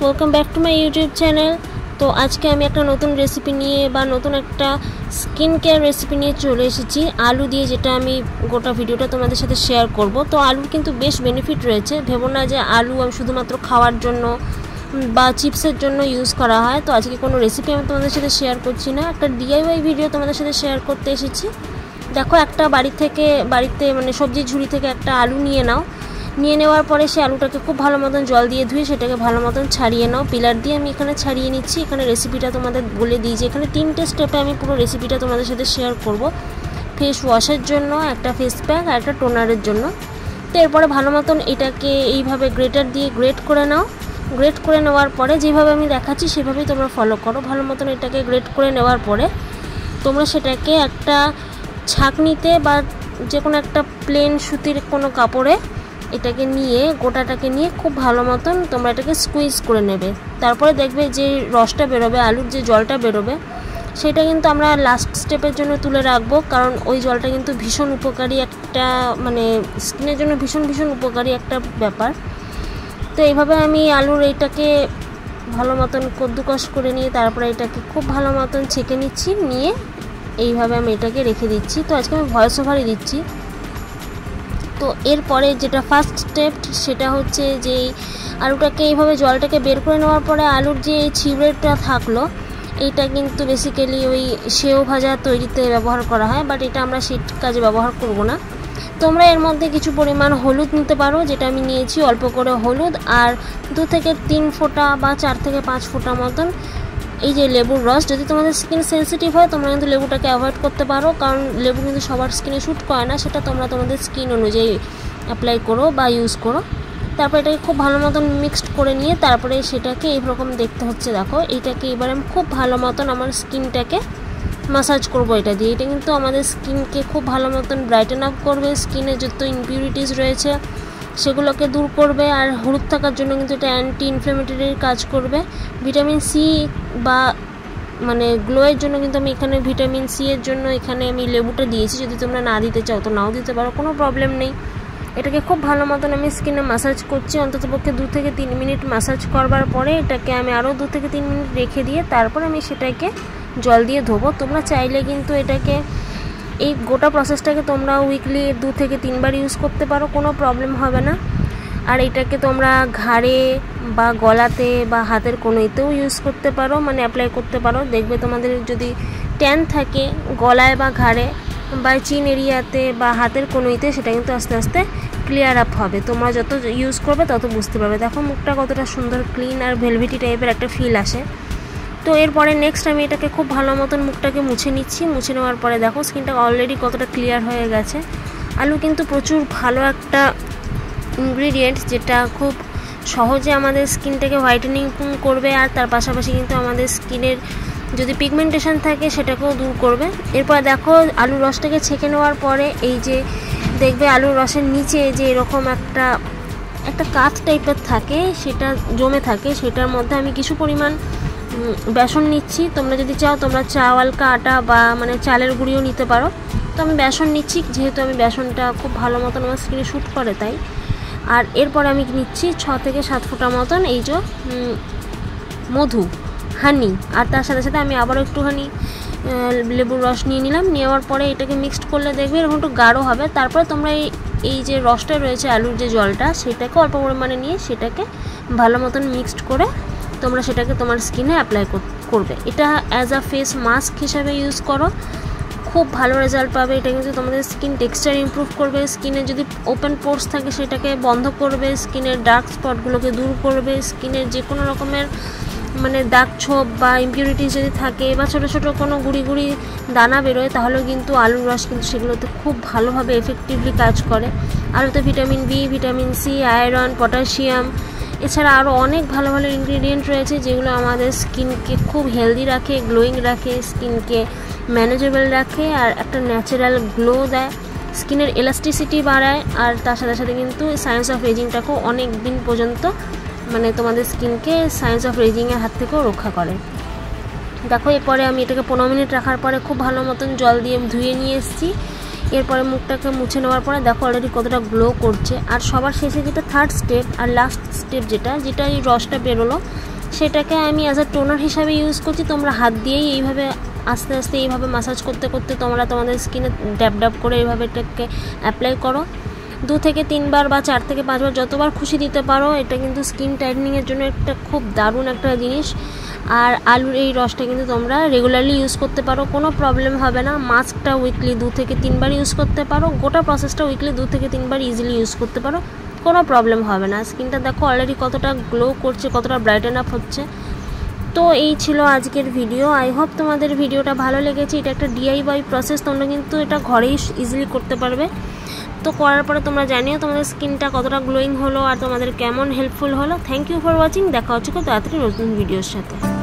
Welcome back to my YouTube channel. তো আজকে আমি একটা নতুন রেসিপি নিয়ে বা নতুন একটা স্কিন কেয়ার রেসিপি নিয়ে চলে এসেছি আলু দিয়ে, যেটা আমি গোটা ভিডিওটা তোমাদের সাথে শেয়ার করব। তো আলুর কিন্তু বেশ বেনিফিট রয়েছে, ভেবো না যে আলু আমি শুধুমাত্র খাওয়ার জন্য বা চিপসের জন্য ইউজ করা হয়। তো আজকে কোনো রেসিপি আমি তোমাদের সাথে শেয়ার করছি না, একটা ডিআইওয়াই ভিডিও তোমাদের সাথে শেয়ার করতে এসেছি। দেখো, একটা বাড়িতে মানে সবজির ঝুড়ি থেকে একটা আলু নিয়ে নেওয়ার পরে সেই আলুটাকে খুব ভালো মতন জল দিয়ে ধুয়ে সেটাকে ভালো মতন ছাড়িয়ে নাও। পিলার দিয়ে আমি এখানে ছাড়িয়ে নিচ্ছি। এখানে রেসিপিটা তোমাদের বলে দিই যে এখানে 3টে স্টেপে আমি পুরো রেসিপিটা তোমাদের সাথে শেয়ার করব। ফেস ওয়াশের জন্য, একটা ফেস প্যাক আর একটা টোনারের জন্য। তো এরপরে ভালো মতন এটাকে এইভাবে গ্রেটার দিয়ে গ্রেট করে নাও। গ্রেট করে নেওয়ার পরে যেভাবে আমি দেখাচ্ছি সেভাবেই তোমরা ফলো করো। ভালো মতন এটাকে গ্রেট করে নেওয়ার পরে তোমরা সেটাকে একটা ছাঁকনিতে বা যে কোনো একটা প্লেন সুতির কোনো কাপড়ে এটাকে নিয়ে গোটাটাকে নিয়ে খুব ভালো মতন তোমরা এটাকে স্কুইজ করে নেবে। তারপরে দেখবে যে রসটা বেরোবে, আলুর যে জলটা বেরোবে সেটা কিন্তু আমরা লাস্ট স্টেপের জন্য তুলে রাখবো, কারণ ওই জলটা কিন্তু ভীষণ উপকারী একটা, মানে স্কিনের জন্য ভীষণ উপকারী একটা ব্যাপার। তো এইভাবে আমি আলুর এইটাকে ভালো মতন কদ্দুকস করে নিয়ে তারপরে এটাকে খুব ভালো মতন ছেঁকে নিচ্ছি, নিয়ে এইভাবে আমি এটাকে রেখে দিচ্ছি। তো আজকে আমি ভয়েস ওভারই দিচ্ছি। তো এরপরে যেটা ফার্স্ট স্টেপ সেটা হচ্ছে যে আলুটাকে এইভাবে জলটাকে বের করে নেওয়ার পরে আলুর যে ছিবড়েটা থাকলো এইটা কিন্তু বেসিক্যালি ওই সেও ভাজা তৈরিতে ব্যবহার করা হয়, বাট এটা আমরা সেই কাজে ব্যবহার করব না। তোমরা এর মধ্যে কিছু পরিমাণ হলুদ নিতে পারো, যেটা আমি নিয়েছি অল্প করে হলুদ, আর 2 থেকে 3 ফোঁটা বা 4 থেকে 5 ফোঁটা মতন এই যে লেবুর রস। যদি তোমাদের স্কিন সেন্সিটিভ হয় তোমরা কিন্তু লেবুটাকে অ্যাভয়েড করতে পারো, কারণ লেবু কিন্তু সবার স্কিনে শ্যুট করে না, সেটা তোমরা তোমাদের স্কিন অনুযায়ী অ্যাপ্লাই করো বা ইউজ করো। তারপর এটাকে খুব ভালো মতন মিক্সড করে নিয়ে তারপরে সেটাকে এইরকম দেখতে হচ্ছে। দেখো, এইটাকে এবার আমি খুব ভালো মতন আমার স্কিনটাকে মাসাজ করব এটা দিয়ে। এটা কিন্তু আমাদের স্কিনকে খুব ভালো মতন ব্রাইটেন আপ করবে, স্কিনে যত ইমপিউরিটিস রয়েছে সেগুলোকে দূর করবে, আর হলুদ থাকার জন্য কিন্তু এটা অ্যান্টি ইনফ্ল্যামেটরির কাজ করবে। ভিটামিন সি বা মানে গ্লোয়ের জন্য কিন্তু আমি এখানে ভিটামিন সি এর জন্য এখানে আমি লেবুটা দিয়েছি। যদি তোমরা না দিতে চাও তো নাও দিতে পারো, কোনো প্রবলেম নেই। এটাকে খুব ভালো মতন আমি স্কিনে মাসাজ করছি, অন্ততপক্ষে 2 থেকে 3 মিনিট মাসাজ করবার পরে এটাকে আমি আরও 2 থেকে 3 মিনিট রেখে দিয়ে তারপর আমি সেটাকে জল দিয়ে ধোবো। তোমরা চাইলে কিন্তু এটাকে এই গোটা প্রসেসটাকে তোমরা উইকলি 2 থেকে 3 বার ইউজ করতে পারো, কোনো প্রবলেম হবে না। আর এটাকে তোমরা ঘাড়ে বা গলাতে বা হাতের কোনোতেও ইউজ করতে পারো, মানে অ্যাপ্লাই করতে পারো। দেখবে তোমাদের যদি ট্যান থাকে গলায় বা ঘাড়ে বা চিন এরিয়াতে বা হাতের কোনোতে, সেটা কিন্তু আস্তে আস্তে ক্লিয়ার আপ হবে। তোমরা যত ইউজ করবে তত বুঝতে পারবে। দেখো মুখটা কতটা সুন্দর ক্লিন আর ভেলভেটি টাইপের একটা ফিল আসে। তো এরপরে নেক্সট আমি এটাকে খুব ভালো মতন মুখটাকে মুছে নিচ্ছি। মুছে নেওয়ার পরে দেখো স্কিনটা অলরেডি কতটা ক্লিয়ার হয়ে গেছে। আলু কিন্তু প্রচুর ভালো একটা ইনগ্রিডিয়েন্ট, যেটা খুব সহজে আমাদের স্কিনটাকে হোয়াইটেনিং করবে, আর তার পাশাপাশি কিন্তু আমাদের স্কিনের যদি পিগমেন্টেশন থাকে সেটাকেও দূর করবে। এরপর দেখো আলুর রসটাকে ছেঁকে নেওয়ার পরে এই যে দেখবে আলুর রসের নিচে যে এরকম একটা কাঠ টাইপের থাকে, সেটা জমে থাকে, সেটার মধ্যে আমি কিছু পরিমাণ বেসন নিচ্ছি। তোমরা যদি চাও তোমরা চাওয়ালকা আটা বা মানে চালের গুঁড়িও নিতে পারো। তো আমি বেসন নিচ্ছি, যেহেতু আমি বেসনটা খুব ভালো মতন আমার স্কিনে শ্যুট করে তাই। আর এরপর আমি নিচ্ছি 6 থেকে 7 ফোঁটা মতন এই যে মধু, হানি, আর তার সাথে সাথে আমি আবারও একটুখানি লেবুর রস নিয়ে নিলাম। নেওয়ার পরে এটাকে মিক্সড করলে দেখবে এরকম একটু গাঢ় হবে। তারপরে তোমরা এই যে রসটা রয়েছে আলুর যে জলটা, সেটাকে অল্প পরিমাণে নিয়ে সেটাকে ভালো মতন মিক্সড করে তোমরা সেটাকে তোমার স্কিনে অ্যাপ্লাই করবে। এটা অ্যাজ আ ফেস মাস্ক হিসাবে ইউজ করো, খুব ভালো রেজাল্ট পাবে। এটা কিন্তু তোমাদের স্কিন টেক্সচার ইমপ্রুভ করবে, স্কিনে যদি ওপেন পোর্স থাকে সেটাকে বন্ধ করবে, স্কিনের ডার্ক স্পটগুলোকে দূর করবে, স্কিনের যে কোনো রকমের মানে দাগ ছোপ বা ইমপিউরিটিস যদি থাকে বা ছোটো ছোটো কোনো গুঁড়ি দানা বেরোয়, তাহলেও কিন্তু আলুর রস কিন্তু সেগুলোতে খুব ভালোভাবে এফেক্টিভলি কাজ করে। আলুতে vitamin B, vitamin C, iron, potassium, এছাড়া আরও অনেক ভালো ইনগ্রিডিয়েন্ট রয়েছে যেগুলো আমাদের স্কিনকে খুব হেলদি রাখে, গ্লোয়িং রাখে, স্কিনকে ম্যানেজেবল রাখে, আর একটা ন্যাচারাল গ্লো দেয়, স্কিনের এলাস্টিসিটি বাড়ায়, আর তার সাথে সাথে কিন্তু সায়েন্স অফ এজিংটাকেও অনেক দিন পর্যন্ত মানে তোমাদের স্কিনকে সায়েন্স অফ এজিংয়ের হাত থেকেও রক্ষা করে। দেখো এরপরে আমি এটাকে 15 মিনিট রাখার পরে খুব ভালো মতন জল দিয়ে ধুয়ে নিয়ে এসেছি। এরপরে মুখটাকে মুছে নেওয়ার পরে দেখো অলরেডি কতটা গ্লো করছে। আর সবার শেষে যেটা থার্ড স্টেপ আর লাস্ট স্টেপ যেটা এই রসটা বেরোলো, সেটাকে আমি অ্যাজ আ টোনার হিসাবে ইউজ করছি। তোমরা হাত দিয়েই এইভাবে আস্তে আস্তে এইভাবে মাসাজ করতে করতে তোমরা তোমাদের স্কিনে ড্যাব ড্যাব করে এইভাবে এটাকে অ্যাপ্লাই করো 2 থেকে 3 বার বা 4 থেকে 5 বার যতবার খুশি দিতে পারো। এটা কিন্তু স্কিন টাইটনিংয়ের জন্য একটা খুব দারুণ একটা জিনিস। আর আলুর এই রসটা কিন্তু তোমরা রেগুলারলি ইউজ করতে পারো, কোনো প্রবলেম হবে না। মাস্কটা উইকলি 2 থেকে 3 বার ইউজ করতে পারো, গোটা প্রসেসটা উইকলি 2 থেকে 3 বার ইজিলি ইউজ করতে পারো, কোনো প্রবলেম হবে না। স্কিনটা দেখো অলরেডি কতটা গ্লো করছে, কতটা ব্রাইটেন আপ হচ্ছে। তো এই ছিল আজকের ভিডিও। আই হোপ তোমাদের ভিডিওটা ভালো লেগেছে। এটা একটা DIY প্রসেস, তোমরা কিন্তু এটা ঘরেই ইজিলি করতে পারবে। তো করার পরে তোমরা জানিও তোমাদের স্কিনটা কতটা গ্লোয়িং হলো আর তোমাদের কেমন হেল্পফুল হলো। Thank you for watching. দেখা হচ্ছে খুব তাড়াতাড়ি নতুন ভিডিওর সাথে।